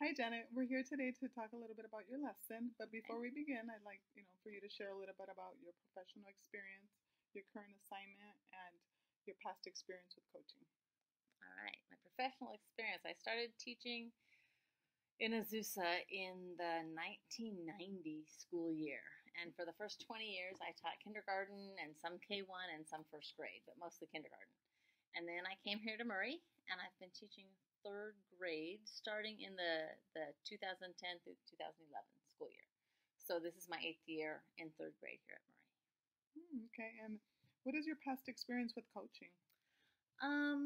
Hi, Janet. We're here today to talk a little bit about your lesson. But before we begin, I'd like, for you to share a little bit about your professional experience, your current assignment, and your past experience with coaching. All right, my professional experience. I started teaching in Azusa in the 1990 school year. And for the first 20 years, I taught kindergarten and some K1 and some first grade, but mostly kindergarten. And then I came here to Murray, and I've been teaching third grade starting in the 2010 through 2011 school year. So this is my 8th year in third grade here at Murray. Okay. And what is your past experience with coaching? I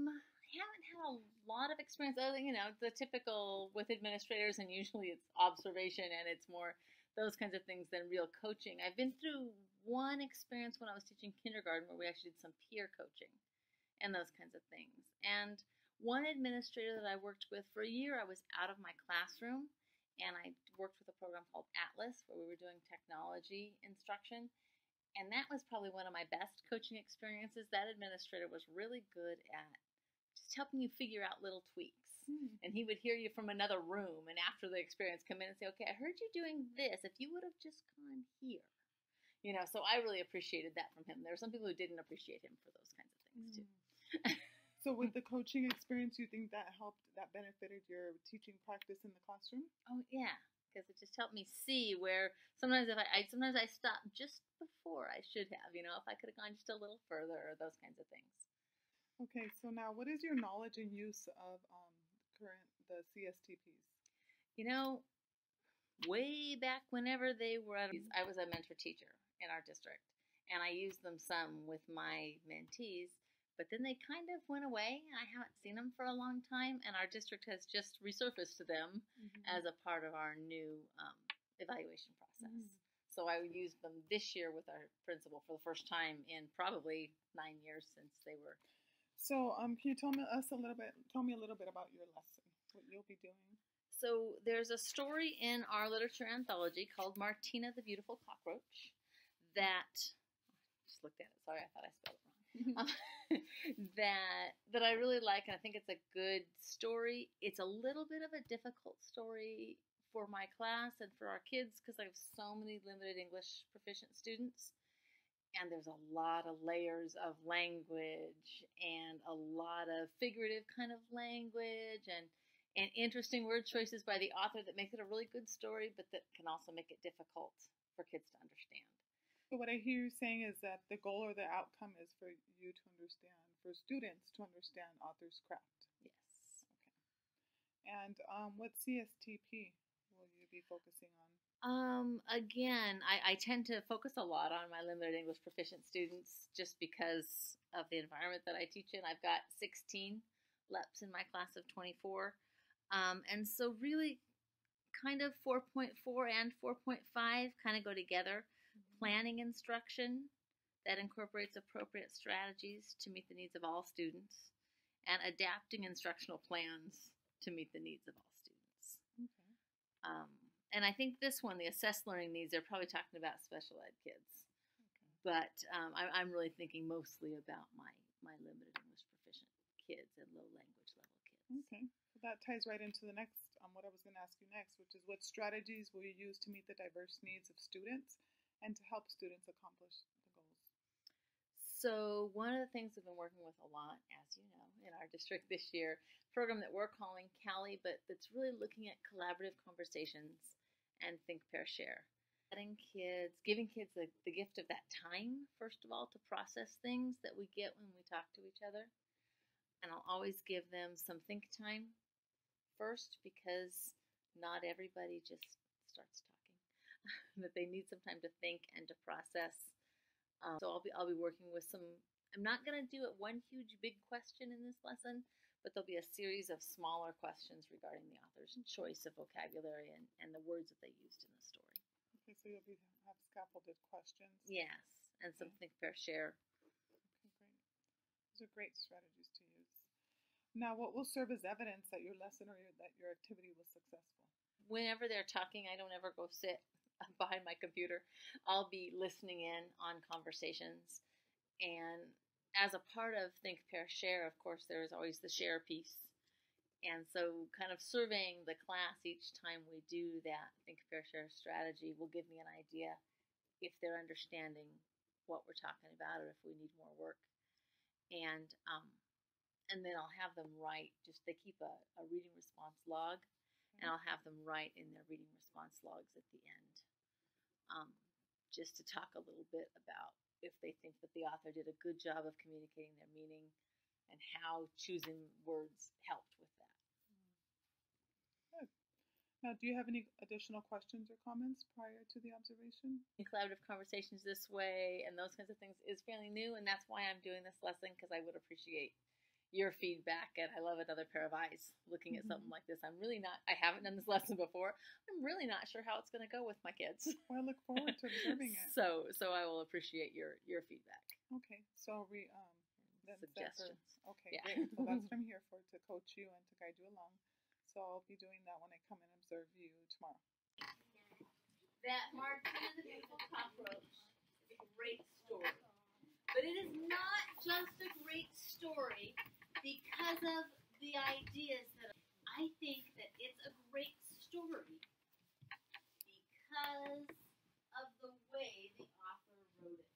haven't had a lot of experience other than, the typical with administrators, and usually it's observation and it's more those kinds of things than real coaching. I've been through one experience when I was teaching kindergarten where we actually did some peer coaching and those kinds of things. And one administrator that I worked with for a year, I was out of my classroom and I worked with a program called Atlas where we were doing technology instruction. And that was probably one of my best coaching experiences. That administrator was really good at just helping you figure out little tweaks. And he would hear you from another room and after the experience come in and say, okay, I heard you doing this. If you would have just gone here. So I really appreciated that from him. There were some people who didn't appreciate him for those kinds of things too. So with the coaching experience, you think that helped, that benefited your teaching practice in the classroom? Oh, yeah. Because it just helped me see where sometimes sometimes I stop just before I should have, if I could have gone just a little further or those kinds of things. Okay, so now what is your knowledge and use of the CSTPs? You know, way back whenever they were I was a mentor teacher in our district, and I used them some with my mentees, but then they kind of went away, and I haven't seen them for a long time, and our district has just resurfaced them as a part of our new evaluation process. So I used them this year with our principal for the first time in probably 9 years since they were. So, can you tell me a little bit about your lesson, what you'll be doing? So there's a story in our literature anthology called Martina the Beautiful Cockroach that, just looked at it, sorry, I thought I spelled it wrong, that I really like, and I think it's a good story. It's a little bit of a difficult story for my class and for our kids because I have so many limited English proficient students. And there's a lot of layers of language and a lot of figurative kind of language and interesting word choices by the author that make it a really good story, but that can also make it difficult for kids to understand. So what I hear you saying is that the goal or the outcome is for you to understand, for students to understand author's craft. Yes. Okay. And what CSTP will you be focusing on? Again, I tend to focus a lot on my limited English proficient students just because of the environment that I teach in. I've got 16 LEPs in my class of 24. And so really kind of 4.4 and 4.5 kind of go together. Planning instruction that incorporates appropriate strategies to meet the needs of all students, and adapting instructional plans to meet the needs of all students. Okay. And I think this one, the assessed learning needs, they're probably talking about special ed kids. Okay. But I'm really thinking mostly about my limited English proficient kids and low language level kids. Okay. So that ties right into the next, what I was going to ask you next, which is what strategies will you use to meet the diverse needs of students and to help students accomplish the goals? So one of the things we've been working with a lot, as you know, in our district this year, a program that we're calling CALI, but that's really looking at collaborative conversations and think, pair, share. Giving kids the gift of that time, first of all, to process things that we get when we talk to each other. And I'll always give them some think time first because not everybody just starts talking. That they need some time to think and to process. So I'll be working with some. I'm not going to do it one huge big question in this lesson, but there'll be a series of smaller questions regarding the author's choice of vocabulary and the words that they used in the story. Okay, so you'll have scaffolded questions. Yes, and some think, pair, share. Okay, great. Those are great strategies to use. Now, what will serve as evidence that your lesson or that your activity was successful? Whenever they're talking, I don't ever go sit behind my computer. I'll be listening in on conversations. And as a part of Think, Pair, Share, of course, there is always the share piece. And so kind of surveying the class each time we do that Think Fair Share strategy will give me an idea if they're understanding what we're talking about or if we need more work. And then I'll have them write, they keep a reading response log, and I'll have them write in their reading response logs at the end, just to talk a little bit about if they think that the author did a good job of communicating their meaning and how choosing words helped with that. Good. Now, do you have any additional questions or comments prior to the observation? Collaborative conversations this way and those kinds of things is fairly new, and that's why I'm doing this lesson, because I would appreciate your feedback, and I love another pair of eyes looking at something like this. I haven't done this lesson before. I'm really not sure how it's going to go with my kids. Well, I look forward to observing it. So I will appreciate your feedback. Okay, so suggestions. Okay, yeah. Great. So that's what I'm here for, to coach you and to guide you along. So I'll be doing that when I come and observe you tomorrow. That Martina the Beautiful Cockroach is a great story. But it is not just a great story because of the ideas that I think that it's a great story because of the way the author wrote it.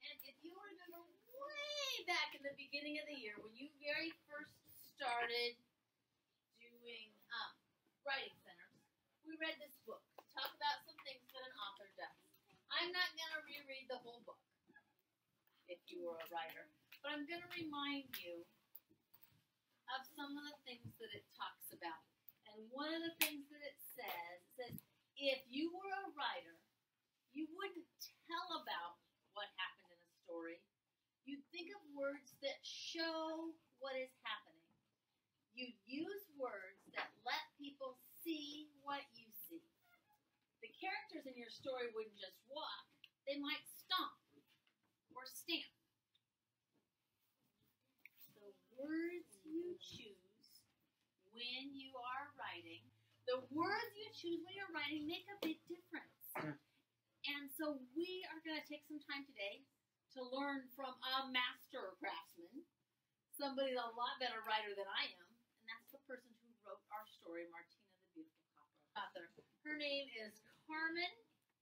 And if you remember way back in the beginning of the year when you very first started doing writing centers, we read this book to talk about some things that an author does. I'm not going to reread the whole book if you were a writer, but I'm going to remind you of some of the things that it talks about. And one of the things that it says, if you were a writer, you wouldn't tell about what happened in a story. You'd think of words that show what is happening. You'd use words that let people see what you see. The characters in your story wouldn't just walk, they might stomp or stamp. The words you choose when you are writing, make a big difference. And so we are going to take some time today to learn from a master craftsman, somebody a lot better writer than I am, and that's the person who wrote our story, Martina the Beautiful Cockroach. Her name is Carmen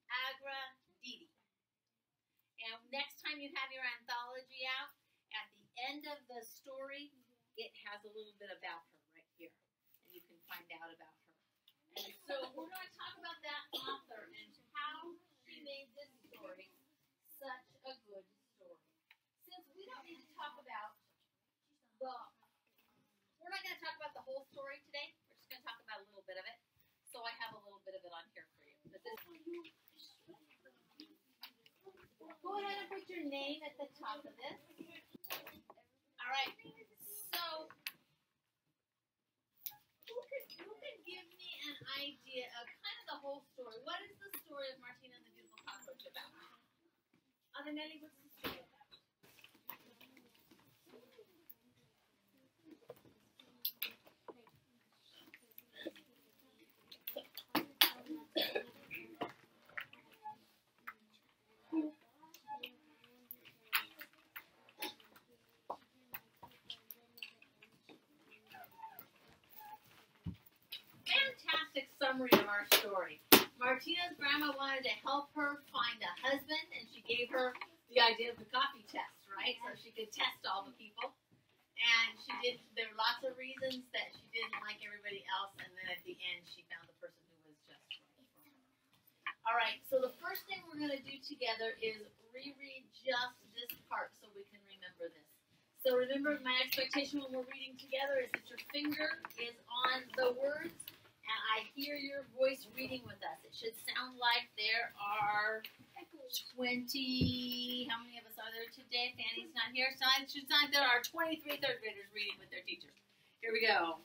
Agradidi. And next time you have your anthology out, at the end of the story, it has a little bit about her right here. And you can find out about her. And so we're going to talk about that author and how she made this story such a good story. Since we don't need to talk about we're not going to talk about the whole story today. We're just going to talk about a little bit of it. So I have a little bit of it on here for you. Go ahead and put your name at the top of this. All right. So who could give me an idea of kind of the whole story? What is the story of Martina and the Beautiful Cockroach about? Nelly, what's the story about? Fantastic summary of our story. Martina's grandma wanted to help her find a husband, and she gave her the idea of the coffee test, right? So she could test all the people. And she did. There were lots of reasons that she didn't like everybody else, and then at the end, she found the person who was just right for her. All right. So the first thing we're going to do together is reread just this part so we can remember this. So remember, my expectation when we're reading together is that your finger is on the words. And I hear your voice reading with us. It should sound like there are 20, how many of us are there today? Fanny's not here. So it should sound like there are 23 third graders reading with their teacher. Here we go.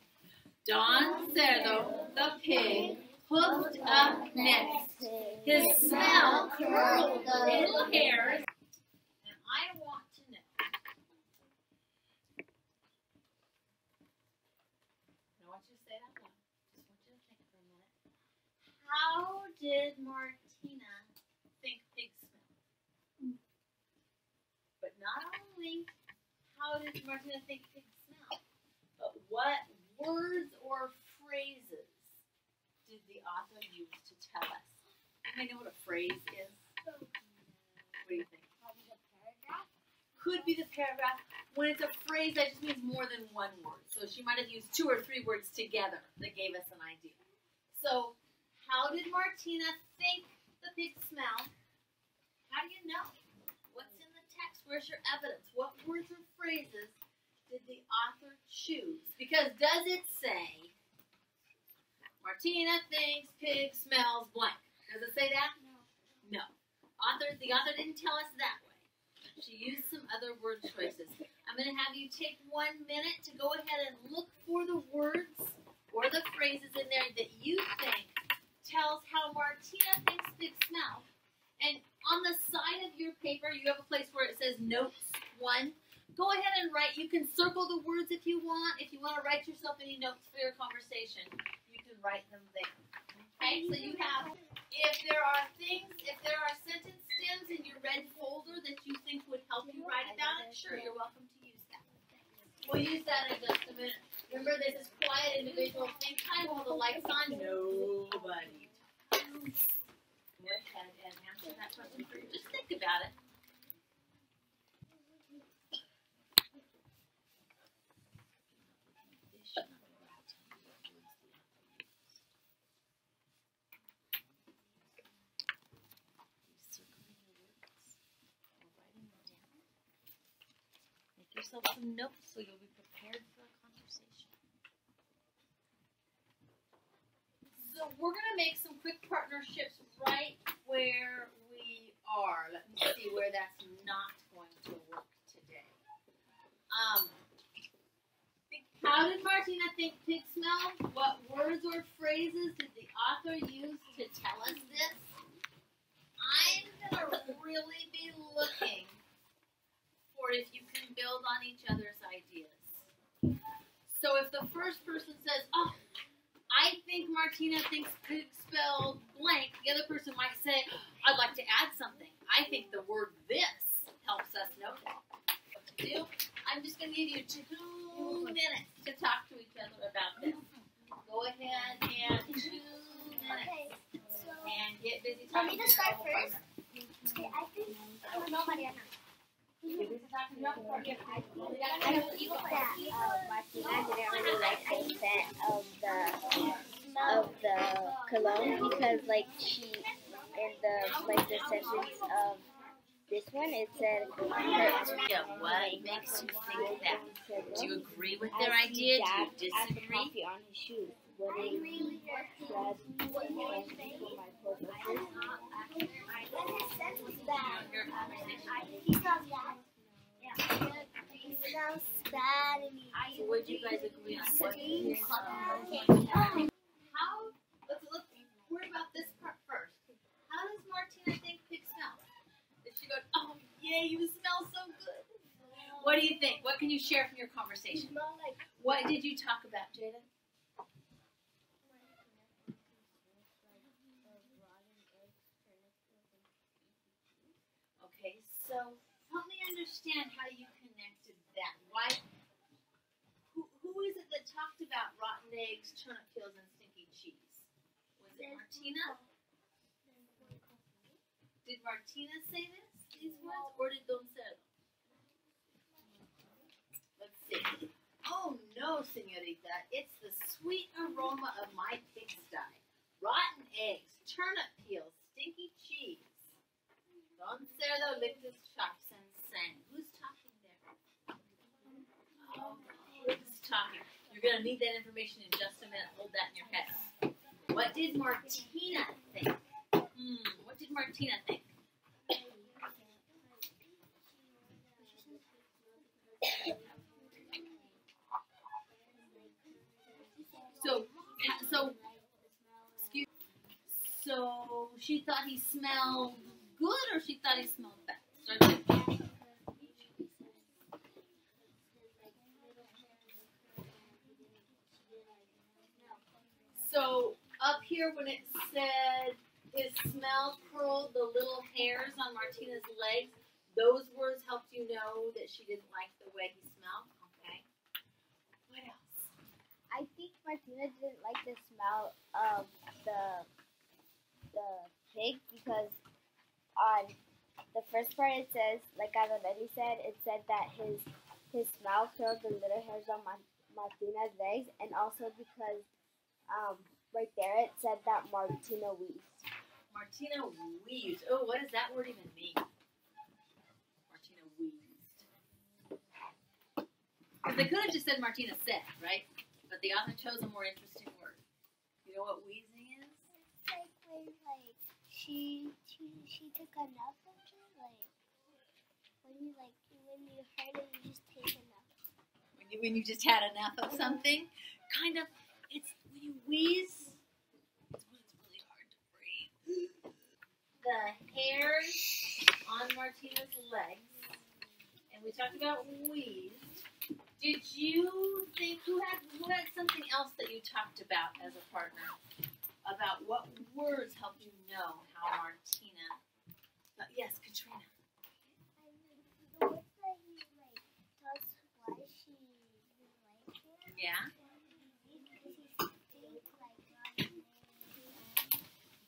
Don Cerdo, the pig, hoofed up next. His smell curled the little hairs. And I want to know. I want you to say it out loud. How did Martina think pigs smell? But not only how did Martina think pigs smell, What words or phrases did the author use to tell us? I know what a phrase is. What do you think? Could be the paragraph. When it's a phrase, that just means more than one word. So she might have used 2 or 3 words together that gave us an idea. So, how did Martina think the pig smelled? How do you know? What's in the text? Where's your evidence? What words or phrases did the author choose? Because does it say, Martina thinks pig smells blank? Does it say that? No. The author didn't tell us that way. She used some other word choices. I'm going to have you take 1 minute to go ahead and look for the words or the phrases in there that you think tells how Martina thinks pigs smell. And on the side of your paper, you have a place where it says Notes 1. Go ahead and write. You can circle the words if you want. If you want to write yourself any notes for your conversation, you can write them there. Okay, so you have, if there are sentence stems in your red folder that you think would help you write about it, sure, you're welcome to use that. We'll use that in just a minute. Remember, this is quiet individual think time while the light's on. Nobody talks. Go ahead and answer that question for you. Just think about it. Yourself some notes so you'll be prepared for a conversation. So we're going to make some quick partnerships right where we are. Let me see where that's not going to work today. How did Martina think pigs smell? What words or phrases did the author use to tell us this? I'm going to really be looking for if you can build on each other's ideas. So if the first person says, oh, I think Martina thinks pig spelled blank, the other person might say, I'd like to add something. I think the word this helps us know that. What to do? I'm just going to give you 2 minutes to talk to each other about this. Go ahead and 2 minutes. And get busy talking. Let me just start first. Okay, I think, no, Mariana. I think that Martina didn't really like the scent of the cologne because like she in the sentence of this one it said what makes you think that? Do you agree with their idea? Do you disagree? coffee on his shoes. Would it spread for my purposes? He smells bad. Yeah. He smells bad. So would you guys agree on what let's worry about this part first. How does Martina think pig smells? Did she go, oh yay, you smell so good? What do you think? What can you share from your conversation? What did you talk about, Jada? Okay, so help me understand how you connected that. Why? Who is it that talked about rotten eggs, turnip peels, and stinky cheese? Was it Martina? Did Martina say these words, or did Doncero? Let's see. Oh no, señorita, it's the sweet aroma of my pigsty. Rotten eggs, turnip peels, stinky cheese. Doncero licked his chops and sang. Who's talking there? Oh, who's talking? You're going to need that information in just a minute. Hold that in your head. What did Martina think? What did Martina think? So she thought he smelled good or she thought he smelled bad? So up here when it said his smell curled the little hairs on Martina's legs, those words helped you know that she didn't like the way he smelled? Okay. What else? Martina didn't like the smell of the pig because on the first part it says, like Adelady said, it said that his smell curled the little hairs on Martina's legs, and also because right there it said that Martina wheezed. Martina wheezed. Oh, what does that word even mean? Martina wheezed. Because they could have just said Martina said, right? But the author chose a more interesting word. You know what wheezing is? It's like when she took a nap after, when you heard it, you just take a nap. When you just had enough of something, kind of. It's when you wheeze. It's when it's really hard to breathe. The hairs on Martina's legs, and we talked about wheezed. Did you think who had something else that you talked about as a partner about what words helped you know how Martina? Yes, Katrina. The words that he tells why she likes him. Yeah.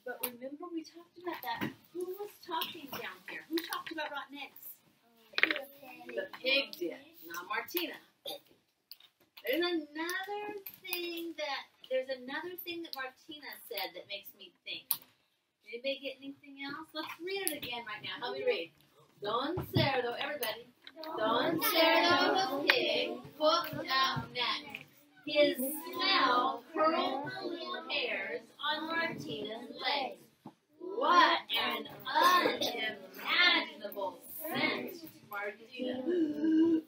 But remember we talked about that. Who was talking down here? Who talked about rotten eggs? The pig did, not Martina. There's another thing that Martina said that makes me think. Did anybody get anything else? Let's read it again right now. Help me read. Don Cerdo, everybody. Don Cerdo the pig hooked out next. His smell curled the little hairs on Martina's legs. What an unimaginable scent, Martina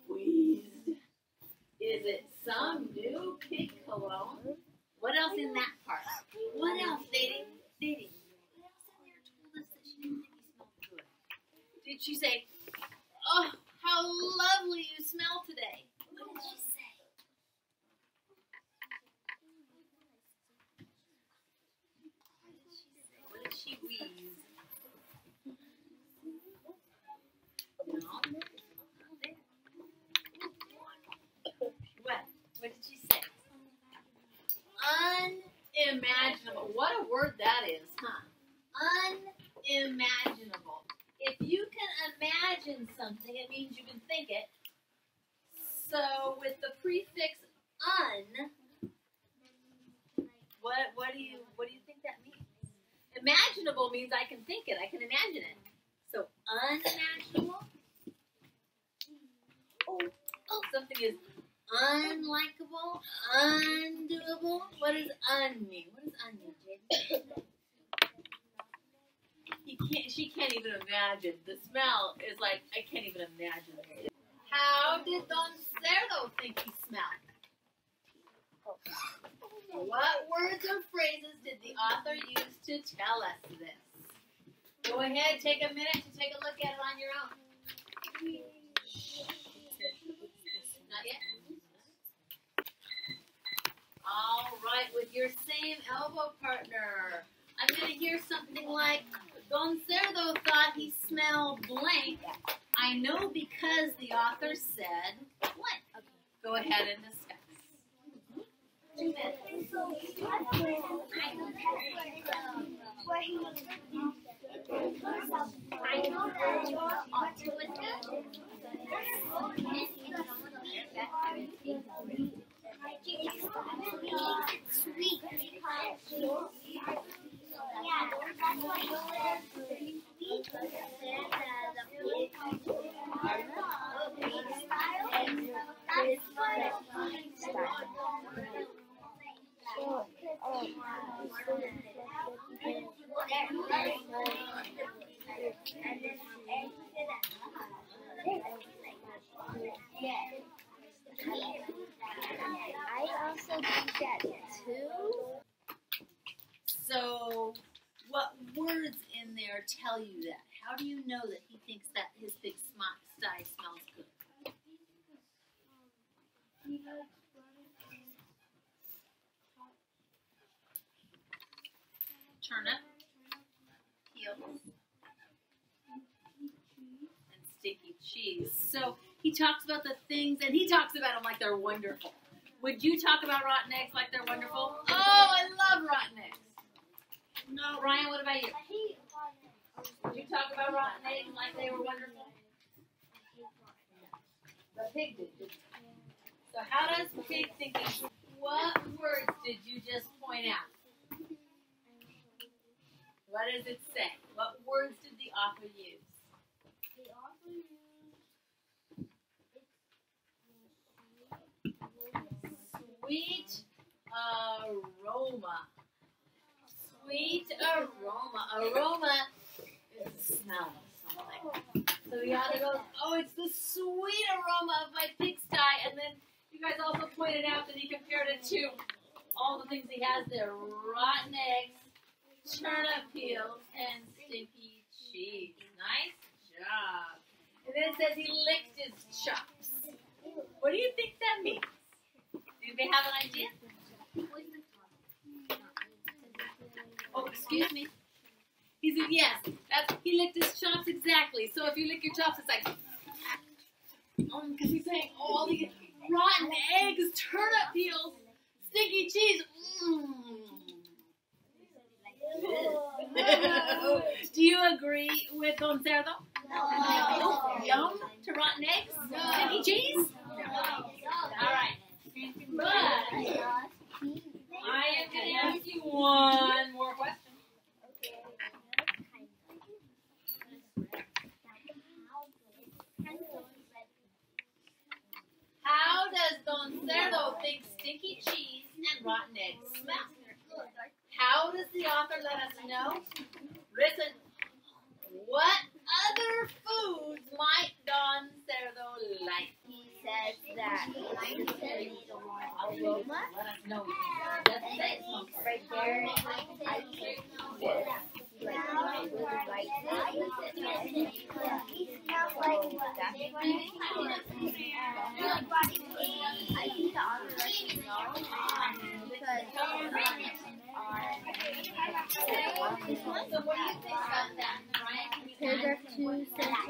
wheezed. Is it some new pig cologne? What else in that part? What else, Daddy? What else in there told us that she didn't think he smelled good? Did she say, "Oh, how lovely you smell today"? What did she say? What did she wheeze? No. What did she say? Unimaginable. What a word that is, huh? Unimaginable. If you can imagine something, it means you can think it. So with the prefix un, what do you think that means? Imaginable means I can think it, I can imagine it. So unimaginable. Oh, something is unlikable, undoable. What does un mean? What does un mean, Jade? She can't even imagine. The smell is like, I can't even imagine it. How did Don Cerdo think he smelled? What words or phrases did the author use to tell us this? Go ahead, take a minute to take a look at it on your own. Not yet? All right, with your same elbow partner, I'm going to hear something like, Don Cerdo thought he smelled blank. I know because the author said blank. Okay. Go ahead and discuss. 2 minutes. I know that your author was sweet. Yeah, that's why you said sweet. I also think that too. So, what words in there tell you that? How do you know that he thinks that his big sty smells good? Turnip, peels, and sticky cheese. So he talks about the things, and he talks about them like they're wonderful. Would you talk about rotten eggs like they're wonderful? Oh, I love rotten eggs. No, Ryan, what about you? Would you talk about rotten eggs like they were wonderful? The pig did. So how does pig think? What words did you just point out? What does it say? What words did the author use? The author used Sweet aroma. Sweet aroma. Aroma is the smell of something. So the author goes, oh, it's the sweet aroma of my pigsty. And then you guys also pointed out that he compared it to all the things he has there. Rotten eggs, turnip peels, and stinky cheese. Nice job. And then it says he licked his chops. What do you think that means? Do they have an idea? Oh, excuse me. He said yes. He licked his chops exactly. So if you lick your chops, it's like, because he's saying all the rotten eggs, turnip peels, stinky cheese. Do you agree with Don Cerdo? No. Yum to rotten eggs? No. Stinky cheese? All right. But I am going to ask you one more question. How does Don Cerdo think stinky cheese and rotten eggs smell? How does the author let us know? Listen, what other foods might Don Cerdo like? He says that it's aroma. Let us know. Right there, I think he really likes it. He smells like exactly what he I think the author lets you know because So what do you think about that, Brian? Can you paragraph 2, sentence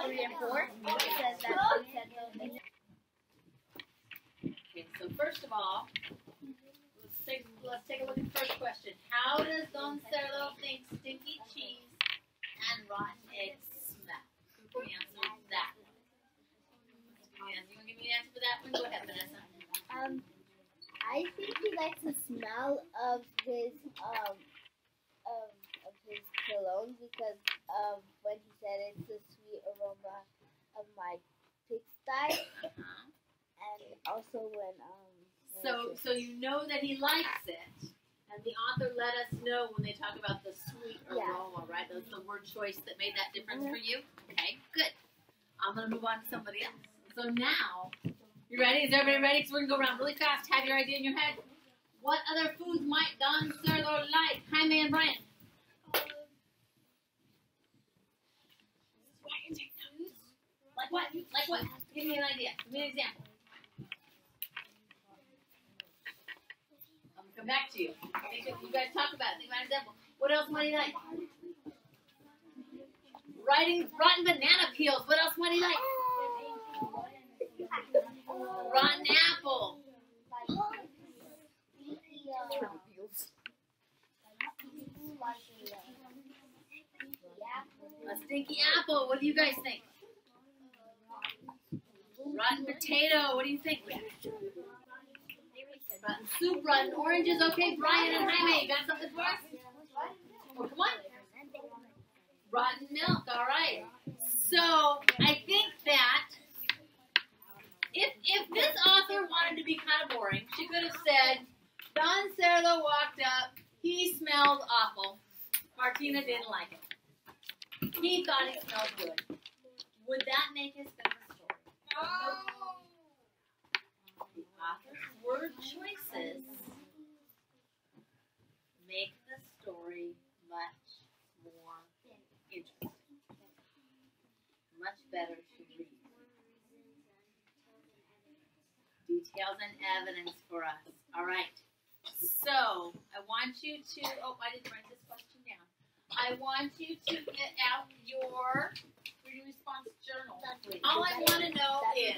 3 and 4 says that he said those things. Okay, so first of all, let's take a look at the first question. How does Don Cerdo think stinky cheese and rotten eggs smell? Who can answer that? You want to give me the answer for that one? Go ahead, Vanessa. I think he likes the smell of his cologne because when he said it's the sweet aroma of my pigsty, and also when So you know that he likes it, and the author let us know when they talk about the sweet aroma, right? That's the word choice that made that difference for you. Okay, good. I'm gonna move on to somebody else. So now, you ready? Is everybody ready? Because we're gonna go around really fast. Have your idea in your head. What other foods might Don Cerdo like? Jaime and Brian. Why you take notes? Like what? Like what? Give me an idea. Give me an example. I'm gonna come back to you. You guys talk about it. Think about an example. What else might he like? Rotten banana peels. What else might he like? Rotten apple. A stinky apple. What do you guys think? Rotten potato. What do you think? Rotten soup. Rotten oranges. Okay, Brian and Jaime, you got something for us? Oh, come on. Rotten milk. All right. So I think that if this author wanted to be kind of boring, she could have said, Don Cerdo walked up. He smelled awful. Martina didn't like it. He thought it smelled good. Would that make as good of a story? No. The author's word choices make the story much more interesting. Much better to read. Details and evidence for us. All right. So, I want you to, I didn't write this question down. I want you to get out your reading response journal. All I want to know is,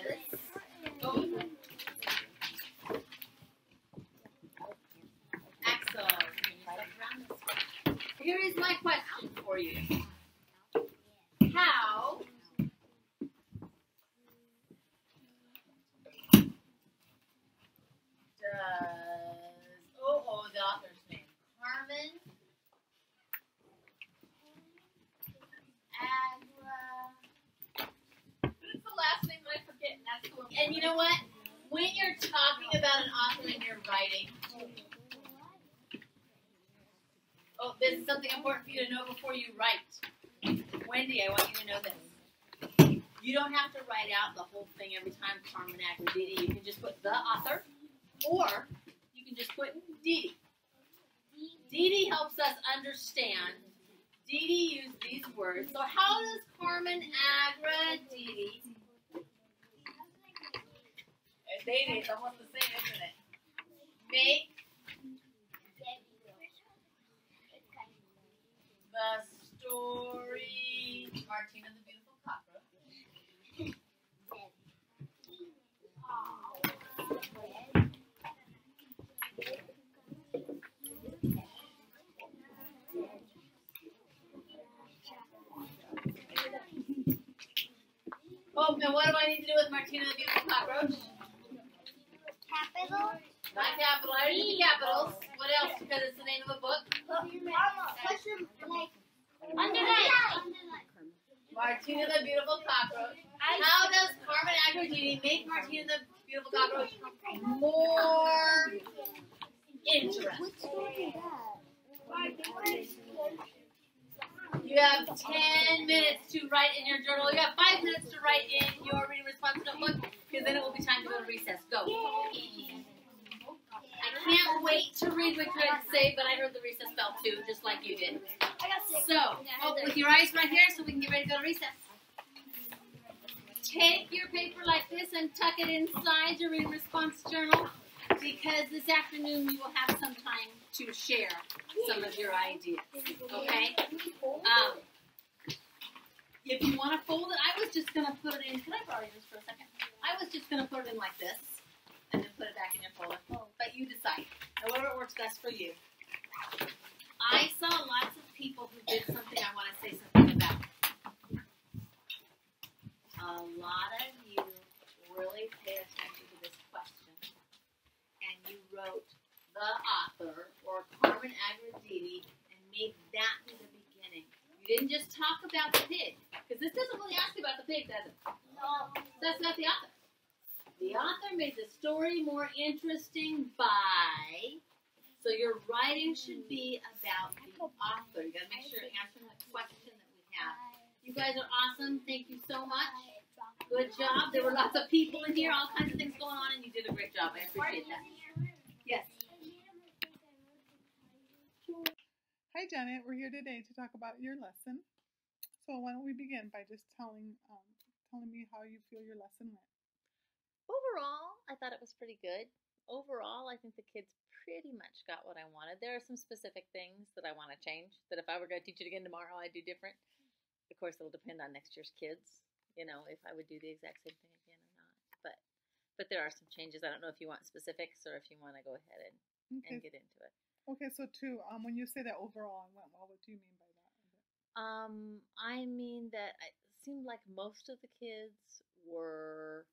Axel, here is my question for you. How does, the author's name, Carmen What's the last name that I forget? And you know what? When you're talking about an author and you're writing, this is something important for you to know before you write. Wendy, I want you to know this. You don't have to write out the whole thing every time, Carmen Agrediti. You can just put the author, or you can just put Didi. Didi helps us understand. Didi used these words. So how does Carmen Agrediti? It's almost the same, isn't it? Make the story Martina the Beautiful Cockroach. Oh, and what do I need to do with Martina the Beautiful Cockroach? Capital. Not capital. I already did the capitals. What else? Because it's the name of a book. Underline. Martina the Beautiful Cockroach. How does Carmen Agrediti make Martina the Beautiful Cockroach more interesting? You have 10 minutes to write in your journal. You have 5 minutes to write in your reading response notebook, because then it will be time to go to recess. Go. I can't wait to read what you had to say, but I heard the recess bell too, just like you did. So, with your eyes right here so we can get ready to go to recess. Take your paper like this and tuck it inside your reading response journal, because this afternoon we will have some time to share some of your ideas, okay? If you want to fold it, I was just going to put it in. Can I borrow yours for a second? I was just going to put it in like this and then put it back in your folder. But you decide. However it works best for you. I saw lots of people who did something I want to say something about. A lot of you really pay attention to this question. And you wrote the author or Carmen Agrediti and made that be the beginning. You didn't just talk about the pig, because this doesn't really ask you about the pig, does it? No. That's not the author. The author made the story more interesting by, so your writing should be about the author. You got to make sure you're answering the question that we have. You guys are awesome. Thank you so much. Good job. There were lots of people in here, all kinds of things going on, and you did a great job. I appreciate that. Yes. Hi, Janet. We're here today to talk about your lesson. So why don't we begin by just telling me how you feel your lesson went. Overall, I thought it was pretty good. Overall, I think the kids pretty much got what I wanted. There are some specific things that I want to change, that if I were going to teach it again tomorrow, I'd do different. Of course, it'll depend on next year's kids, you know, if I would do the exact same thing again or not. But there are some changes. I don't know if you want specifics or if you want to go ahead and get into it. Okay, so when you say that overall I went well, what do you mean by that? I mean that it seemed like most of the kids were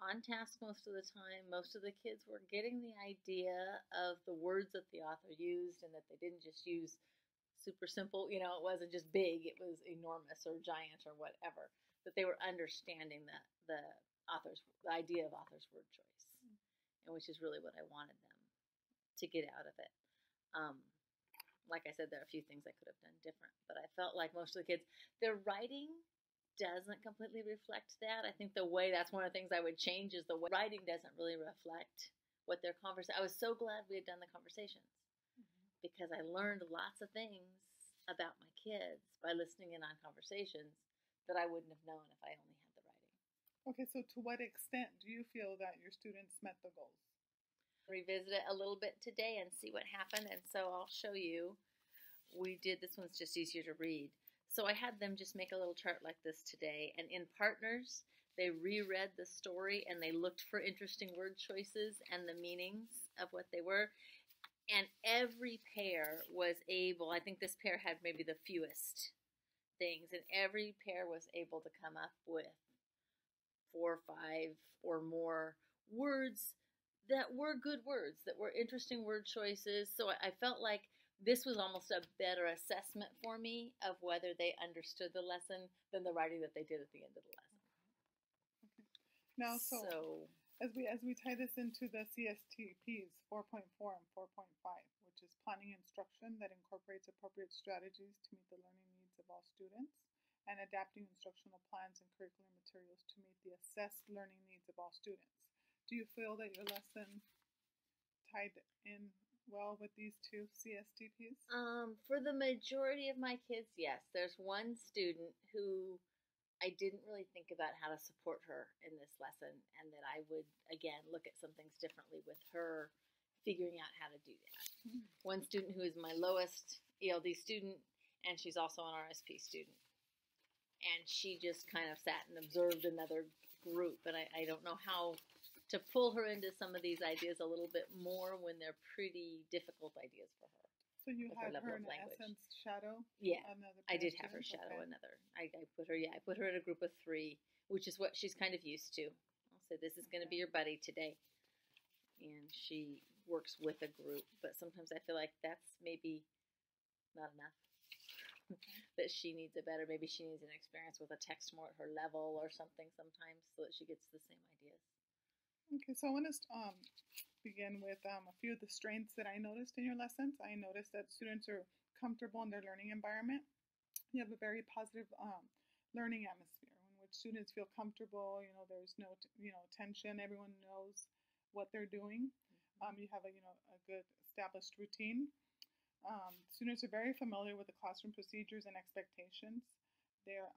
on task most of the time. Most of the kids were getting the idea of the words that the author used, and that they didn't just use super simple, you know, it wasn't just big, it was enormous or giant or whatever. That they were understanding the idea of author's word choice, and which is really what I wanted them to get out of it. Like I said, there are a few things I could have done different, but I felt like most of the kids, their writing doesn't completely reflect that. I think that's one of the things I would change, is the way writing doesn't really reflect what their conversation. I was so glad we had done the conversations, because I learned lots of things about my kids by listening in on conversations that I wouldn't have known if I only had the writing. Okay, so to what extent do you feel that your students met the goals? Revisit it a little bit today and see what happened, and so I'll show you. This one's just easier to read. So I had them just make a little chart like this today, and in partners, they reread the story and they looked for interesting word choices and the meanings of what they were. And every pair was able, I think this pair had maybe the fewest things, and every pair was able to come up with 4 or 5 or more words that were good words, that were interesting word choices. So I felt like this was almost a better assessment for me of whether they understood the lesson than the writing that they did at the end of the lesson. Now, so as we tie this into the CSTPs 4.4 and 4.5, which is planning instruction that incorporates appropriate strategies to meet the learning needs of all students, and adapting instructional plans and curriculum materials to meet the assessed learning needs of all students. Do you feel that your lesson tied in well with these two CSTPs? For the majority of my kids, yes. There's one student who I didn't really think about how to support her in this lesson, and that I would, again, look at some things differently with her figuring out how to do that. Mm-hmm. One student who is my lowest ELD student, and she's also an RSP student. And she just kind of sat and observed another group, and I don't know how to pull her into some of these ideas a little bit more when they're pretty difficult ideas for her. So you had her in essence shadow? Yeah, I did have her shadow another. I put her in a group of 3, which is what she's kind of used to. I'll say, this is going to be your buddy today. And she works with a group, but sometimes I feel like that's maybe not enough. That she needs maybe she needs an experience with a text more at her level or something sometimes, so that she gets the same ideas. Okay, so I want to begin with a few of the strengths that I noticed in your lessons. I noticed that students are comfortable in their learning environment. You have a very positive learning atmosphere in which students feel comfortable. There's no tension. Everyone knows what they're doing. You have a good established routine. Students are very familiar with the classroom procedures and expectations. Their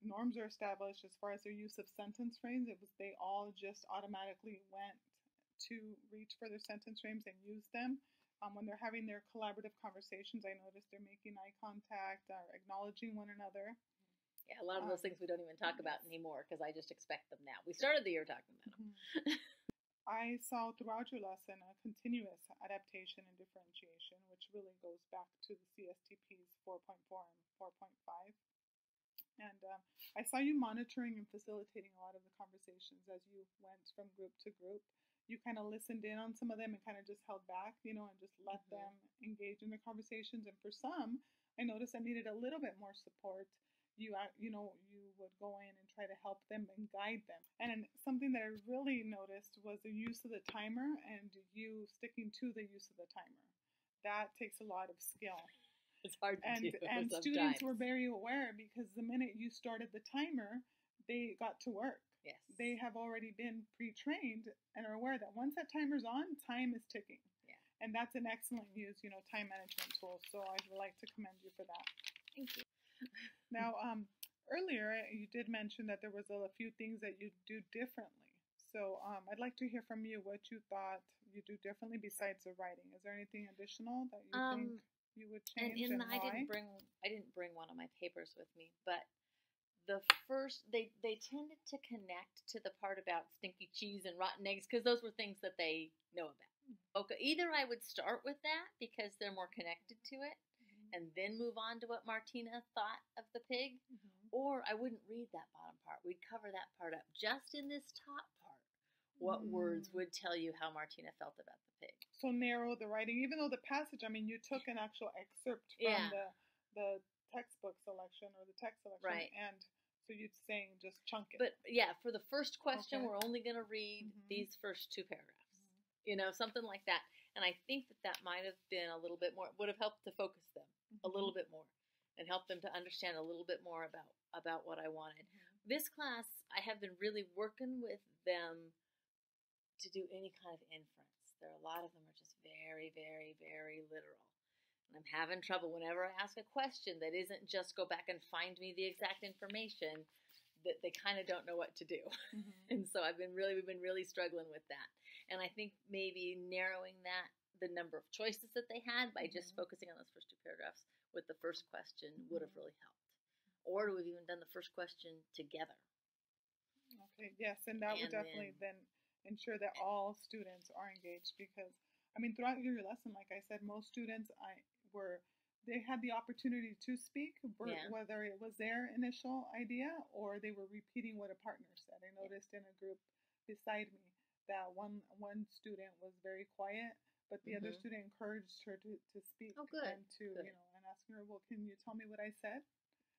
norms are established as far as their use of sentence frames. They all just automatically went to reach for their sentence frames and use them. When they're having their collaborative conversations, I noticed they're making eye contact or acknowledging one another. Yeah, a lot of those things we don't even talk about anymore because I just expect them now. We started the year talking about them. I saw throughout your lesson a continuous adaptation and differentiation, which really goes back to the CSTPs 4.4 and 4.5. And I saw you monitoring and facilitating a lot of the conversations as you went from group to group. You kind of listened in on some of them and kind of just held back, and just let them engage in the conversations. And for some, I noticed I needed a little bit more support. You would go in and try to help them and guide them. And something that I really noticed was the use of the timer and you sticking to the use of the timer. That takes a lot of skill. It's hard to do. And students were very aware because the minute you started the timer, they got to work. Yes. They have already been pre-trained and are aware that once that timer's on, time is ticking. Yeah. And that's an excellent use, time management tool. So I'd like to commend you for that. Thank you. Now, earlier you did mention that there was a few things that you do differently. So I'd like to hear from you what you thought you do differently besides the writing. Is there anything additional that you think you would change and why? I didn't bring one of my papers with me, but the first they tended to connect to the part about stinky cheese and rotten eggs because those were things that they know about. Okay, either I would start with that because they're more connected to it, and then move on to what Martina thought of the pig, or I wouldn't read that bottom part. We'd cover that part up. Just in this top part, what words would tell you how Martina felt about the pig. So narrow the writing, even though the passage, you took an actual excerpt from the textbook selection or the text selection, right. And so you'd saying just chunk it. But yeah, for the first question, we're only going to read these first 2 paragraphs. Something like that. And I think that might have been a little bit more, would have helped to focus them a little bit more and help them to understand a little bit more about what I wanted. This class, I have been really working with them to do any kind of inference. A lot of them are just very, very, very literal. And I'm having trouble whenever I ask a question that isn't just go back and find me the exact information, that they kind of don't know what to do. And so we've been really struggling with that. And I think maybe narrowing the number of choices that they had by just focusing on those first 2 paragraphs with the first question would have really helped. or we've even done the first question together. Okay, yes, and that would And definitely then ensure that all students are engaged because, I mean, throughout your lesson, like I said, most students they had the opportunity to speak, Yeah. whether it was their initial idea or they were repeating what a partner said. I noticed in a group beside me that one student was very quiet, but the other student encouraged her to speak Oh, good. and to Good. and asking her, well, can you tell me what I said?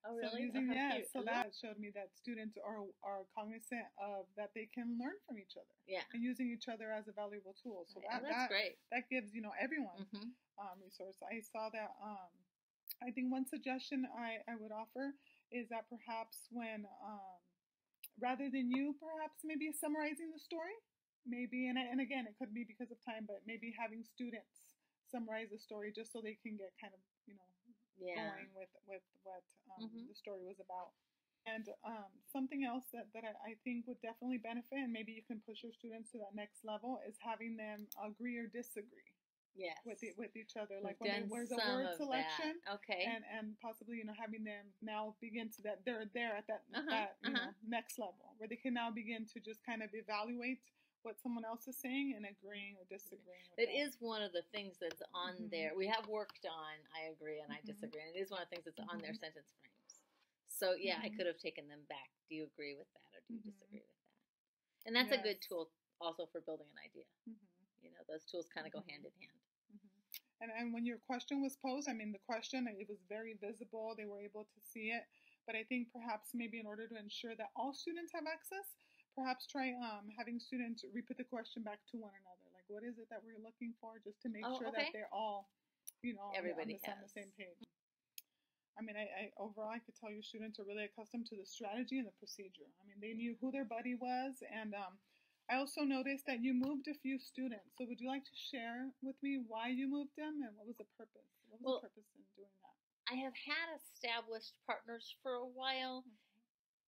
Oh, So really? using How cute. so that showed me that students are cognizant of that they can learn from each other. Yeah. And using each other as a valuable tool. So Right. That's great. That gives everyone resource. I saw that. I think one suggestion I would offer is that perhaps when rather than you perhaps maybe summarizing the story, maybe and again it could be because of time, but maybe having students summarize the story just so they can get kind of going with what the story was about. And something else that I think would definitely benefit, and maybe you can push your students to that next level, is having them agree or disagree. Yes. With each other, like when there's a word selection, okay, and possibly having them now begin to that they're there at that next level where they can now begin to just kind of evaluate what someone else is saying and agreeing or disagreeing with It is one of the things that's on there. We have worked on I agree and I disagree, and it is one of the things that's on their sentence frames. So yeah, I could have taken them back. Do you agree with that or do you disagree with that? And that's a good tool also for building an idea. Those tools kind of go hand in hand. And when your question was posed, I mean, the question, it was very visible. They were able to see it. But I think perhaps maybe in order to ensure that all students have access, perhaps try having students repeat the question back to one another. Like, what is it that we're looking for? Just to make sure that they're all, everybody on the same page. I mean, I overall, I could tell your students are really accustomed to the strategy and the procedure. I mean, they knew who their buddy was. And I also noticed that you moved a few students. So would you like to share with me why you moved them and what was the purpose? What was the purpose in doing that? I have had established partners for a while,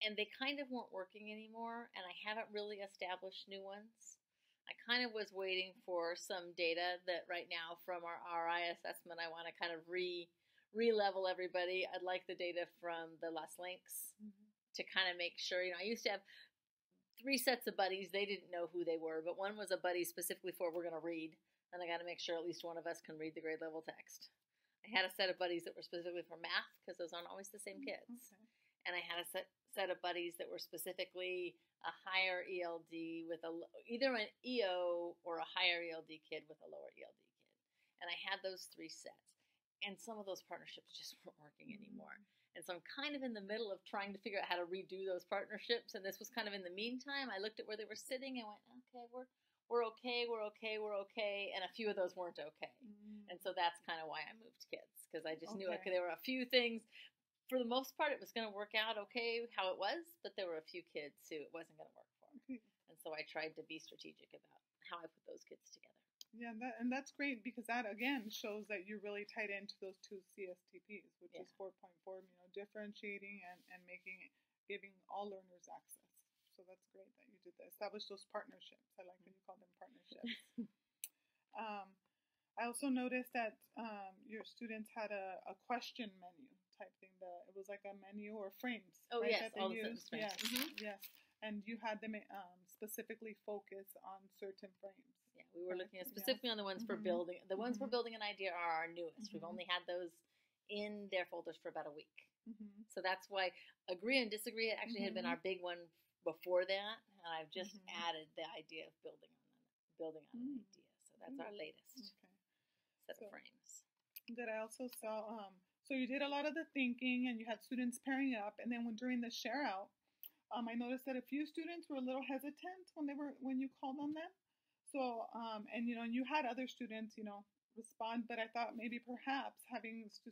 and they kind of weren't working anymore, and I haven't really established new ones. I kind of was waiting for some data that right now from our RI assessment, I want to kind of re-level everybody. I'd like the data from the last links to kind of make sure. I used to have 3 sets of buddies. They didn't know who they were, but one was a buddy specifically for we're going to read, and I got to make sure at least one of us can read the grade level text. I had a set of buddies that were specifically for math because those aren't always the same kids. Okay. And I had a set of buddies that were specifically a higher ELD with either an EO or a higher ELD kid with a lower ELD kid. And I had those 3 sets. And some of those partnerships just weren't working anymore. And so I'm kind of in the middle of trying to figure out how to redo those partnerships. And this was kind of in the meantime. I looked at where they were sitting and went, okay, we're okay. And a few of those weren't okay. And so that's kind of why I moved kids, because I just knew there were a few things. For the most part, it was going to work out okay how it was, but there were a few kids who it wasn't going to work for. And so I tried to be strategic about how I put those kids together. Yeah, and that's great because that, again, shows that you're really tied into those 2 CSTPs, which is 4.4, differentiating and giving all learners access. So that's great that you did that. Establish those partnerships. I like when you call them partnerships. I also noticed that your students had a question menu type thing. It was like a menu or frames. Oh, right, yes, all the sentence frames. Yes. And you had them specifically focus on certain frames. Yeah, we were looking at specifically on the ones for building. The ones for building an idea are our newest. We've only had those in their folders for about a week. So that's why agree and disagree actually had been our big one before that, and I've just added the idea of building on an idea. So that's our latest set of frames. That I also saw. So you did a lot of the thinking, and you had students pairing up, and then during the share out, I noticed that a few students were a little hesitant when you called on them. So and you had other students respond, but I thought maybe perhaps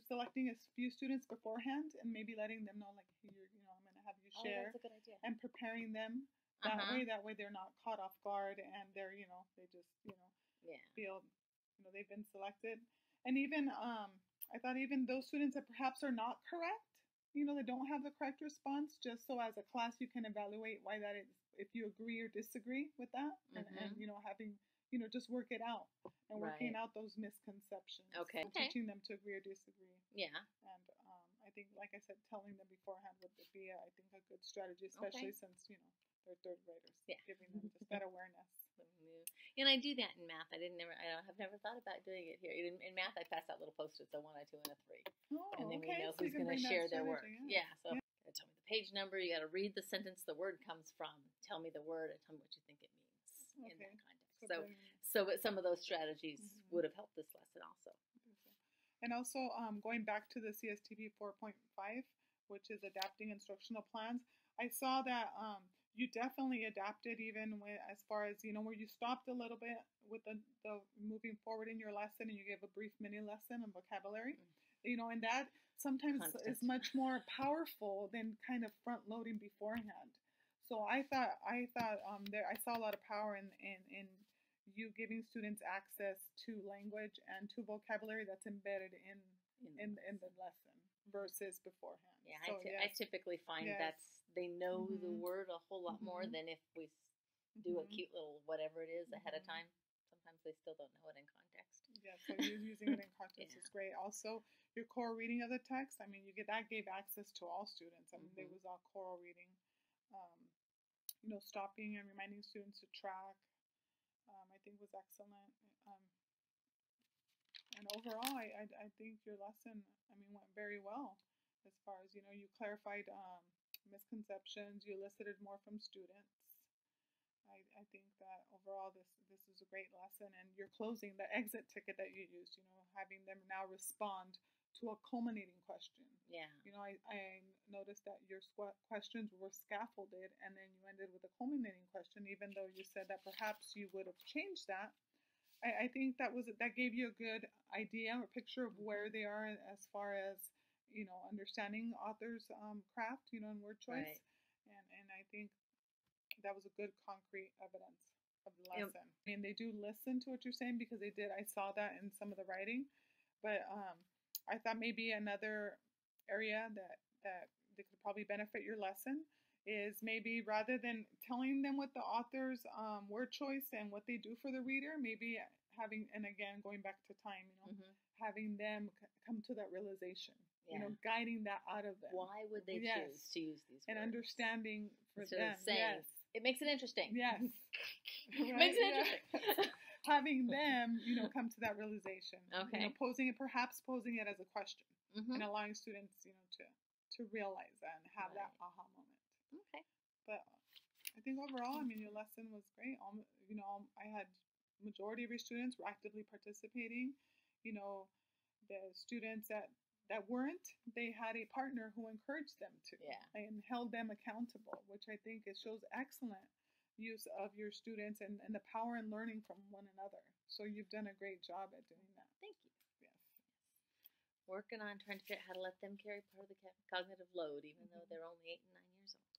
selecting a few students beforehand and maybe letting them know like I'm going to have you share. That's a good idea. And preparing them that way they're not caught off guard and they're they just feel they've been selected. And even I thought even those students that perhaps are not correct, they don't have the correct response, just so as a class you can evaluate why that is, if you agree or disagree with that, and having just work it out and working out those misconceptions. Okay. Teaching them to agree or disagree. Yeah. And I think, like I said, telling them beforehand would be, I think, a good strategy, especially since, they're third graders. Yeah. Giving them just that awareness. And I do that in math. I have never thought about doing it here. In math, I pass out little Post-its, a 1, a 2, and a 3. Oh, and then okay. we know So who's going to share their work. Yeah. So tell me the page number. You got to read the sentence the word comes from. Tell me the word and tell me what you think it means in that context. But some of those strategies would have helped this lesson also. And also going back to the CSTP 4.5, which is adapting instructional plans, I saw that you definitely adapted even as far as, where you stopped a little bit with the moving forward in your lesson and you gave a brief mini lesson on vocabulary, and that sometimes is much more powerful than kind of front loading beforehand. So I thought I saw a lot of power in you giving students access to language and to vocabulary that's embedded in the lesson versus beforehand. Yeah, so, I typically find they know the word a whole lot more than if we do a cute little whatever it is ahead of time. Sometimes they still don't know it in context. Yeah, so using it in context is great. Also, your core reading of the text, that gave access to all students. It was all choral reading. Stopping and reminding students to track, I think was excellent. And overall, I think your lesson, went very well as far as, you clarified misconceptions, you elicited more from students. I think that overall this is a great lesson, and you're closing the exit ticket that you used, having them now respond to a culminating question. Yeah. I noticed that your questions were scaffolded, and then you ended with a culminating question, even though you said that perhaps you would have changed that. I think that gave you a good idea or picture of where they are as far as, understanding author's craft, and word choice. Right. And I think that was a good concrete evidence of the lesson. Yep. They do listen to what you're saying because they did. I saw that in some of the writing, but I thought maybe another area that they could probably benefit your lesson is maybe rather than telling them what the author's word choice and what they do for the reader, maybe having, and again, going back to time, having them come to that realization, guiding that out of them. Why would they choose to use these words? And understanding for them. Yes. It makes it interesting. Yes. It makes it interesting. Having them, come to that realization. Okay. Posing it as a question and allowing students, to realize that and have that aha moment. Okay. But I think overall, your lesson was great. I had majority of your students were actively participating. The students that weren't, they had a partner who encouraged them to and held them accountable, which I think it shows excellent use of your students and the power in learning from one another. So you've done a great job at doing that. Thank you. Yes. Working on trying to figure out how to let them carry part of the cognitive load, even though they're only 8 and 9 years old.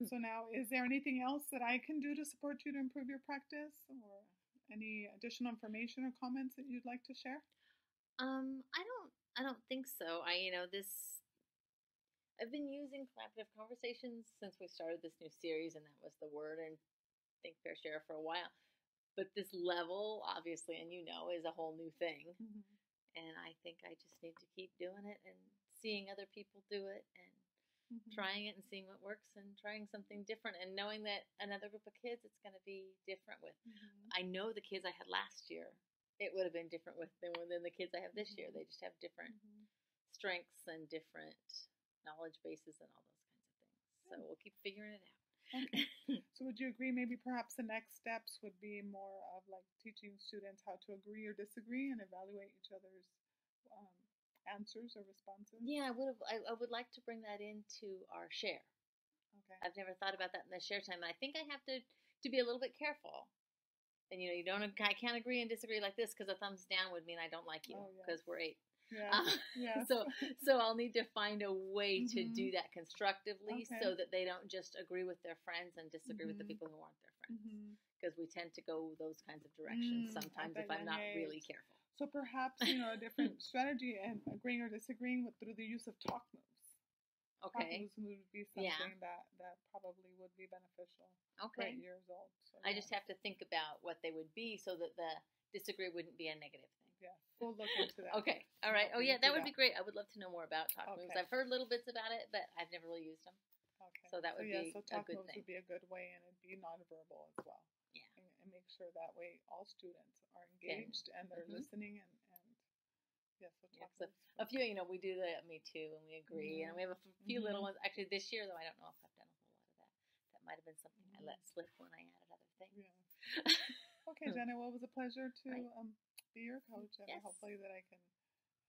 So now, is there anything else that I can do to support you to improve your practice, or any additional information or comments that you'd like to share? I don't think so. I've been using collaborative conversations since we started this new series, and that was the word, and Think Fair Share for a while. But this level, obviously, and is a whole new thing. And I think I just need to keep doing it and seeing other people do it and trying it and seeing what works and trying something different and knowing that another group of kids it's going to be different with. I know the kids I had last year, it would have been different with than the kids I have this year. They just have different strengths and different knowledge bases and all those kinds of things. So we'll keep figuring it out. Okay. So would you agree maybe perhaps the next steps would be more of like teaching students how to agree or disagree and evaluate each other's answers or responses? Yeah, I would like to bring that into our share. Okay. I've never thought about that in the share time. And I think I have to be a little bit careful. And I can't agree and disagree like this because a thumbs down would mean I don't like you because we're 8. Yeah. So I'll need to find a way to do that constructively so that they don't just agree with their friends and disagree with the people who aren't their friends. Because we tend to go those kinds of directions sometimes if I'm not really careful. So perhaps, a different strategy and agreeing or disagreeing through the use of talk moves. Okay. Talk moves would be something that probably would be beneficial. Okay. 8 years old. So I just have to think about what they would be so that disagree wouldn't be a negative thing. Yeah, we'll look into that. Okay. All right. Oh, Help you yeah, that do would be great. I would love to know more about talk moves. Okay. I've heard little bits about it, but I've never really used them. Okay. So that would be so a talk good moves thing. would be a good way, and it'd be nonverbal as well. Yeah. And make sure that way all students are engaged and they're listening and yeah, so talk So moves. a few, we do the Me Too, and we agree, and we have a few little ones. Actually, this year, though, I don't know if I've done a whole lot of that. That might have been something I let slip when I added other things. Yeah. Okay, Jenna, well, it was a pleasure to be your coach, and hopefully that I can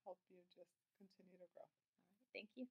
help you just continue to grow. All right. Thank you.